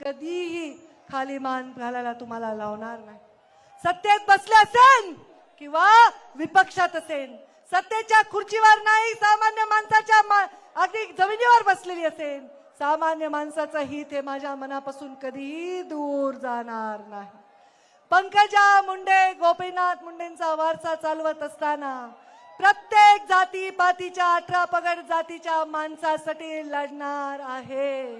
कधीही खाली मान घालायला तुम्हाला लावणार नाही. सत्तेत बसले असेल किंवा विपक्षात असेल, सत्तेच्या खुर्चीवर नाही, सामान्य माणसाच्या अगदी जमिनीवर बसलेली असेल, सामान्य माणसाचं हित हे माझ्या मनापासून कधीही दूर जाणार नाही. पंकजा मुंडे गोपीनाथ मुंडेंचा वारसा चालवत असताना प्रत्येक जाती पातीच्या 18 पगड जातीच्या माणसासाठी लढणार आहे.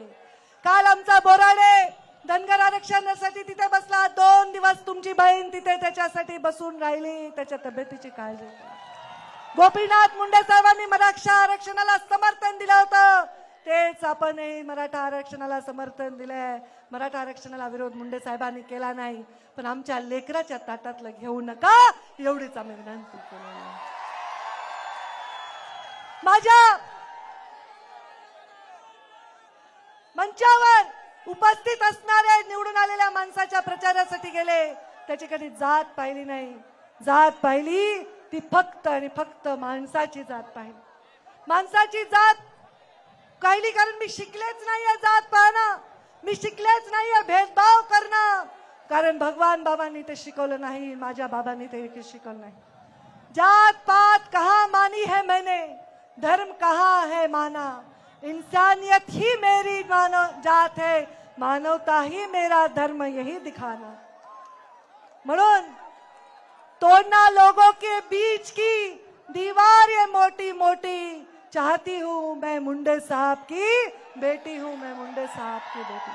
काल आमचा बोराडे धनगर आरक्षणासाठी तिथे बसला. 2 दिवस तुमची बहीण तिथे त्याच्यासाठी बसून राहिली, त्याच्या तब्येतीची काळजी. गोपीनाथ मुंडे साहेबांनी मराठा आरक्षणाला समर्थन दिलं होतं, तेच आपणही मराठा आरक्षणाला समर्थन दिलंय. मराठा आरक्षणाला विरोध मुंडे साहेबांनी केला नाही, पण आमच्या लेकराच्या ताटातलं घेऊ नका एवढीच आम्ही विनंती केली. माझ्या मंचावर उपस्थित असणारे निवडून आलेल्या माणसाच्या प्रचारासाठी गेले, त्याची कधी जात पाहिली नाही. जात पाहिली ती फक्त आणि फक्त माणसाची जात पाहिली. माणसाची जात पाहिली कारण मी शिकलेच नाहीये जात पाहणं, मी शिकलेच नाहीये भेदभाव करणं, कारण भगवान बाबांनी ते शिकवलं नाही, माझ्या बाबांनी ते शिकवलं नाही. जात पात कहाँ मानी है मैंने, धर्म कहाँ है माना, इंसानियत ही मेरी मानव जात है, मानवता ही मेरा धर्म, यही दिखाना. म्हणून तोड़ना लोगों के बीच की दीवार ये मोटी मोटी, चाहती हूँ मैं मुंडे साहब की बेटी हूँ, मैं मुंडे साहब की बेटी.